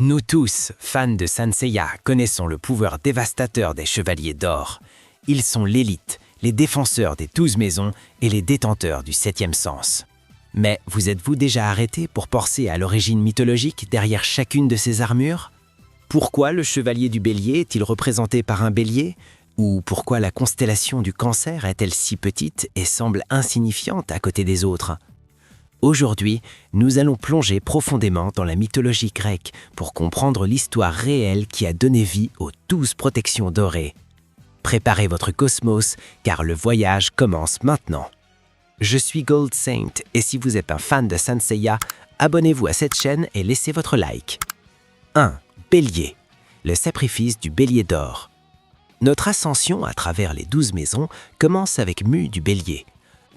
Nous tous, fans de Saint Seiya, connaissons le pouvoir dévastateur des Chevaliers d'Or. Ils sont l'élite, les défenseurs des 12 maisons et les détenteurs du 7e sens. Mais vous êtes-vous déjà arrêté pour penser à l'origine mythologique derrière chacune de ces armures? Pourquoi le Chevalier du Bélier est-il représenté par un bélier? Ou pourquoi la constellation du Cancer est-elle si petite et semble insignifiante à côté des autres? Aujourd'hui, nous allons plonger profondément dans la mythologie grecque pour comprendre l'histoire réelle qui a donné vie aux 12 protections dorées. Préparez votre cosmos, car le voyage commence maintenant. Je suis Gold Saint, et si vous êtes un fan de Saint Seiya, abonnez-vous à cette chaîne et laissez votre like. 1. Bélier, le sacrifice du Bélier d'Or. Notre ascension à travers les 12 maisons commence avec Mu du Bélier.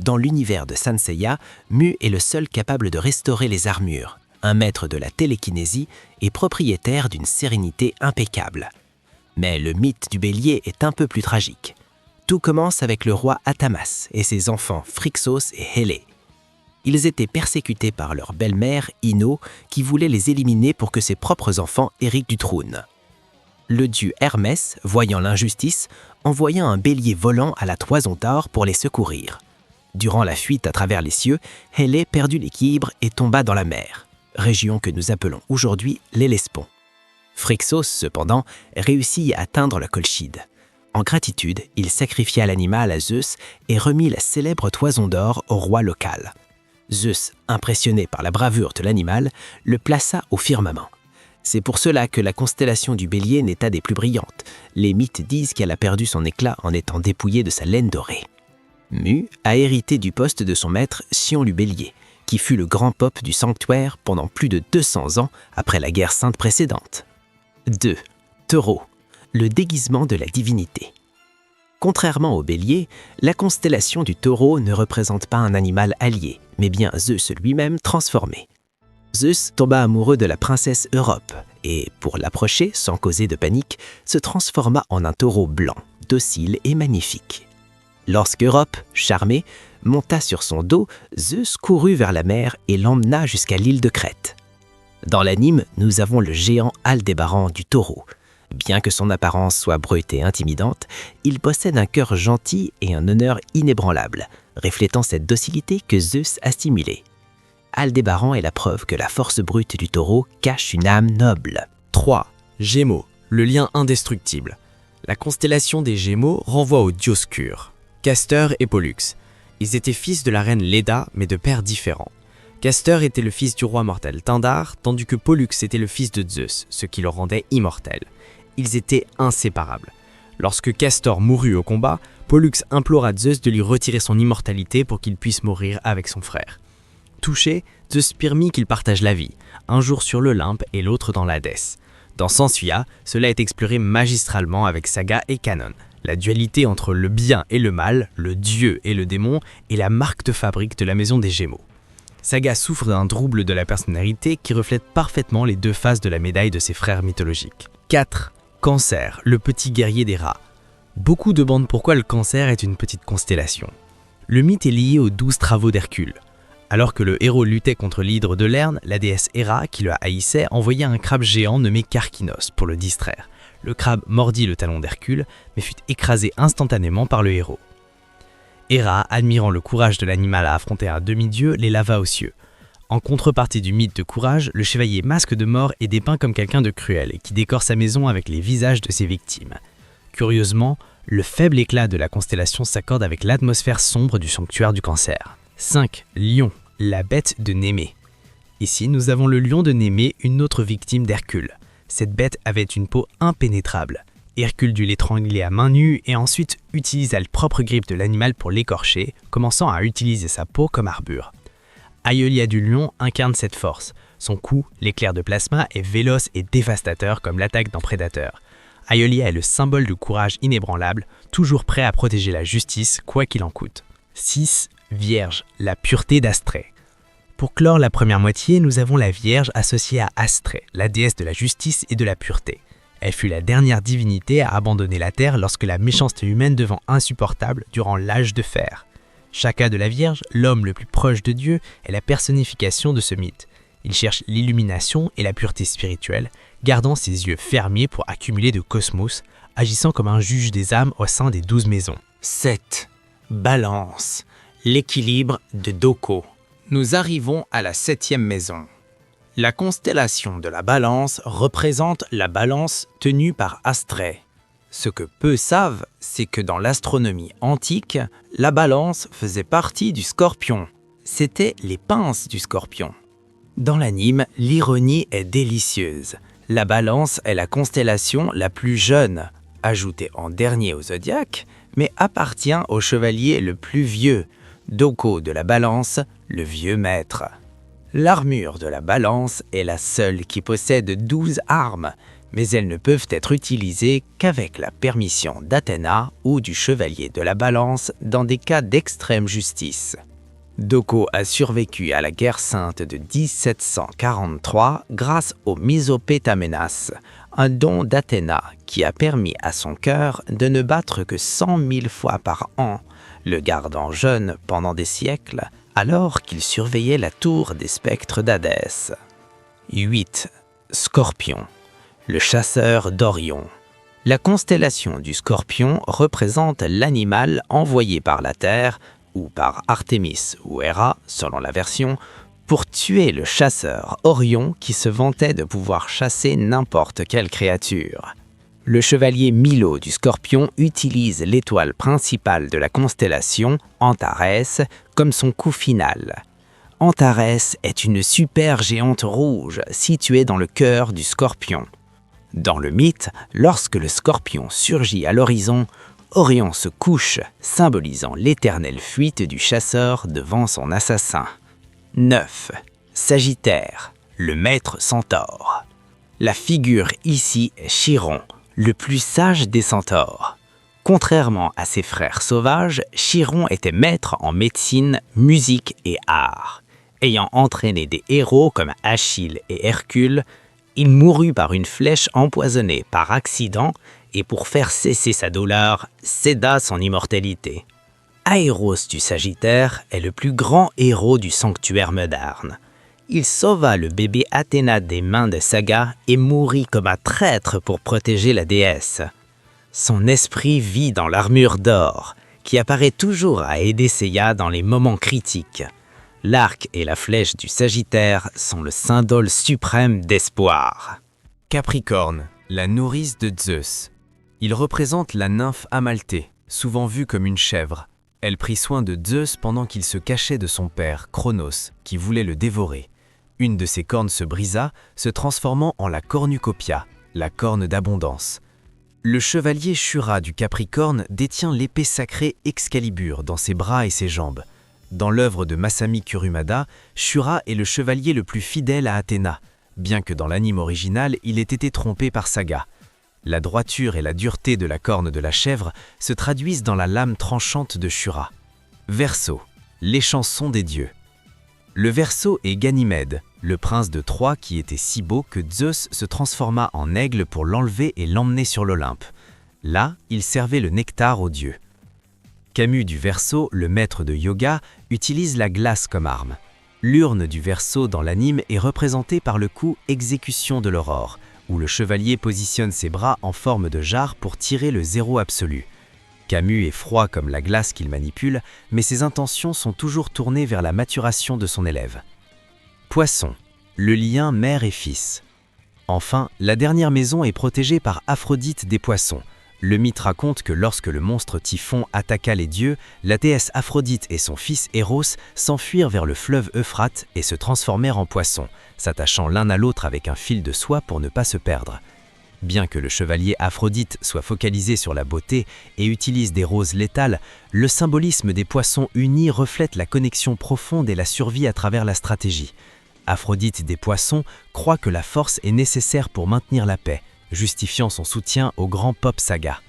Dans l'univers de Saint Seiya, Mu est le seul capable de restaurer les armures, un maître de la télékinésie et propriétaire d'une sérénité impeccable. Mais le mythe du Bélier est un peu plus tragique. Tout commence avec le roi Atamas et ses enfants Phrixos et Hélé. Ils étaient persécutés par leur belle-mère Ino qui voulait les éliminer pour que ses propres enfants héritent du trône. Le dieu Hermès, voyant l'injustice, envoya un bélier volant à la toison d'or pour les secourir. Durant la fuite à travers les cieux, Hélé perdit l'équilibre et tomba dans la mer, région que nous appelons aujourd'hui l'Hellespont. Phrixos, cependant, réussit à atteindre la Colchide. En gratitude, il sacrifia l'animal à Zeus et remit la célèbre toison d'or au roi local. Zeus, impressionné par la bravoure de l'animal, le plaça au firmament. C'est pour cela que la constellation du Bélier n'est pas des plus brillantes. Les mythes disent qu'elle a perdu son éclat en étant dépouillée de sa laine dorée. Mu a hérité du poste de son maître Sion du Bélier, qui fut le grand pope du sanctuaire pendant plus de 200 ans après la guerre sainte précédente. 2. Taureau, le déguisement de la divinité. Contrairement au Bélier, la constellation du Taureau ne représente pas un animal allié, mais bien Zeus lui-même transformé. Zeus tomba amoureux de la princesse Europe et, pour l'approcher sans causer de panique, se transforma en un taureau blanc, docile et magnifique. Lorsque Europe, charmée, monta sur son dos, Zeus courut vers la mer et l'emmena jusqu'à l'île de Crète. Dans l'anime, nous avons le géant Aldébaran du taureau. Bien que son apparence soit brute et intimidante, il possède un cœur gentil et un honneur inébranlable, reflétant cette docilité que Zeus a stimulée. Aldébaran est la preuve que la force brute du taureau cache une âme noble. 3. Gémeaux, le lien indestructible. La constellation des Gémeaux renvoie aux Dioscures, Castor et Pollux. Ils étaient fils de la reine Léda, mais de pères différents. Castor était le fils du roi mortel Tindar, tandis que Pollux était le fils de Zeus, ce qui le rendait immortel. Ils étaient inséparables. Lorsque Castor mourut au combat, Pollux implora Zeus de lui retirer son immortalité pour qu'il puisse mourir avec son frère. Touché, Zeus permit qu'ils partagent la vie, un jour sur l'Olympe et l'autre dans l'Hadès. Dans Sensuia, cela est exploré magistralement avec Saga et Canon. La dualité entre le bien et le mal, le dieu et le démon, est la marque de fabrique de la maison des Gémeaux. Saga souffre d'un trouble de la personnalité qui reflète parfaitement les deux faces de la médaille de ses frères mythologiques. 4. Cancer, le petit guerrier des rats. Beaucoup demandent pourquoi le Cancer est une petite constellation. Le mythe est lié aux 12 travaux d'Hercule. Alors que le héros luttait contre l'hydre de Lerne, la déesse Héra, qui le haïssait, envoya un crabe géant nommé Karkinos pour le distraire. Le crabe mordit le talon d'Hercule, mais fut écrasé instantanément par le héros. Héra, admirant le courage de l'animal à affronter un demi-dieu, l'éleva aux cieux. En contrepartie du mythe de courage, le chevalier Masque de Mort est dépeint comme quelqu'un de cruel et qui décore sa maison avec les visages de ses victimes. Curieusement, le faible éclat de la constellation s'accorde avec l'atmosphère sombre du sanctuaire du Cancer. 5. Lion, la bête de Némée. Ici, nous avons le lion de Némée, une autre victime d'Hercule. Cette bête avait une peau impénétrable. Hercule dut l'étrangler à main nue et ensuite utilisa la propre griffe de l'animal pour l'écorcher, commençant à utiliser sa peau comme armure. Aeolia du lion incarne cette force. Son coup, l'éclair de plasma, est véloce et dévastateur comme l'attaque d'un prédateur. Aeolia est le symbole de courage inébranlable, toujours prêt à protéger la justice, quoi qu'il en coûte. 6. Vierge, la pureté d'Astrée. Pour clore la première moitié, nous avons la Vierge associée à Astrée, la déesse de la justice et de la pureté. Elle fut la dernière divinité à abandonner la Terre lorsque la méchanceté humaine devint insupportable durant l'âge de fer. Chaka de la Vierge, l'homme le plus proche de Dieu, est la personnification de ce mythe. Il cherche l'illumination et la pureté spirituelle, gardant ses yeux fermés pour accumuler de cosmos, agissant comme un juge des âmes au sein des 12 maisons. 7. Balance. L'équilibre de Doko. Nous arrivons à la 7e maison. La constellation de la Balance représente la balance tenue par Astrée. Ce que peu savent, c'est que dans l'astronomie antique, la Balance faisait partie du Scorpion. C'était les pinces du Scorpion. Dans l'anime, l'ironie est délicieuse. La Balance est la constellation la plus jeune, ajoutée en dernier au zodiaque, mais appartient au chevalier le plus vieux, Doko de la Balance, le vieux maître. L'armure de la Balance est la seule qui possède 12 armes, mais elles ne peuvent être utilisées qu'avec la permission d'Athéna ou du chevalier de la Balance dans des cas d'extrême justice. Doko a survécu à la guerre sainte de 1743 grâce au Misopétamenas, un don d'Athéna qui a permis à son cœur de ne battre que 100 000 fois par an, le gardant jeune pendant des siècles, alors qu'il surveillait la tour des spectres d'Hadès. 8. Scorpion, le chasseur d'Orion. La constellation du Scorpion représente l'animal envoyé par la Terre, ou par Artémis ou Héra, selon la version, pour tuer le chasseur Orion qui se vantait de pouvoir chasser n'importe quelle créature. Le chevalier Milo du Scorpion utilise l'étoile principale de la constellation, Antarès, comme son coup final. Antarès est une super géante rouge située dans le cœur du Scorpion. Dans le mythe, lorsque le Scorpion surgit à l'horizon, Orion se couche, symbolisant l'éternelle fuite du chasseur devant son assassin. 9. Sagittaire, le maître centaure. La figure ici est Chiron, le plus sage des centaures. Contrairement à ses frères sauvages, Chiron était maître en médecine, musique et art. Ayant entraîné des héros comme Achille et Hercule, il mourut par une flèche empoisonnée par accident et pour faire cesser sa douleur, céda son immortalité. Aéros du Sagittaire est le plus grand héros du sanctuaire moderne. Il sauva le bébé Athéna des mains de Saga et mourut comme un traître pour protéger la déesse. Son esprit vit dans l'armure d'or, qui apparaît toujours à aider Seiya dans les moments critiques. L'arc et la flèche du Sagittaire sont le symbole suprême d'espoir. Capricorne, la nourrice de Zeus. Il représente la nymphe Amalthée, souvent vue comme une chèvre. Elle prit soin de Zeus pendant qu'il se cachait de son père, Cronos, qui voulait le dévorer. Une de ses cornes se brisa, se transformant en la cornucopia, la corne d'abondance. Le chevalier Shura du Capricorne détient l'épée sacrée Excalibur dans ses bras et ses jambes. Dans l'œuvre de Masami Kurumada, Shura est le chevalier le plus fidèle à Athéna, bien que dans l'anime original, il ait été trompé par Saga. La droiture et la dureté de la corne de la chèvre se traduisent dans la lame tranchante de Shura. Verseau, les chansons des dieux. Le Verseau est Ganymède, le prince de Troie qui était si beau que Zeus se transforma en aigle pour l'enlever et l'emmener sur l'Olympe. Là, il servait le nectar aux dieux. Camus du Verseau, le maître de yoga, utilise la glace comme arme. L'urne du Verseau dans l'anime est représentée par le coup Exécution de l'aurore, où le chevalier positionne ses bras en forme de jarre pour tirer le zéro absolu. Camus est froid comme la glace qu'il manipule, mais ses intentions sont toujours tournées vers la maturation de son élève. Poisson, le lien mère et fils. Enfin, la dernière maison est protégée par Aphrodite des poissons. Le mythe raconte que lorsque le monstre Typhon attaqua les dieux, la déesse Aphrodite et son fils Eros s'enfuirent vers le fleuve Euphrate et se transformèrent en poissons, s'attachant l'un à l'autre avec un fil de soie pour ne pas se perdre. Bien que le chevalier Aphrodite soit focalisé sur la beauté et utilise des roses létales, le symbolisme des poissons unis reflète la connexion profonde et la survie à travers la stratégie. Aphrodite des poissons croit que la force est nécessaire pour maintenir la paix, justifiant son soutien au grand pop saga.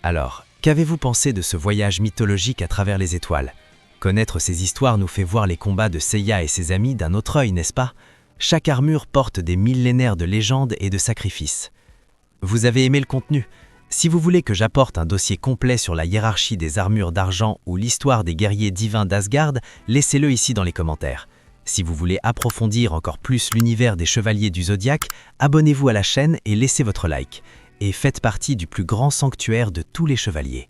Alors, qu'avez-vous pensé de ce voyage mythologique à travers les étoiles? Connaître ces histoires nous fait voir les combats de Seiya et ses amis d'un autre œil, n'est-ce pas? Chaque armure porte des millénaires de légendes et de sacrifices. Vous avez aimé le contenu? Si vous voulez que j'apporte un dossier complet sur la hiérarchie des armures d'argent ou l'histoire des guerriers divins d'Asgard, laissez-le ici dans les commentaires. Si vous voulez approfondir encore plus l'univers des chevaliers du zodiaque, abonnez-vous à la chaîne et laissez votre like. Et faites partie du plus grand sanctuaire de tous les chevaliers.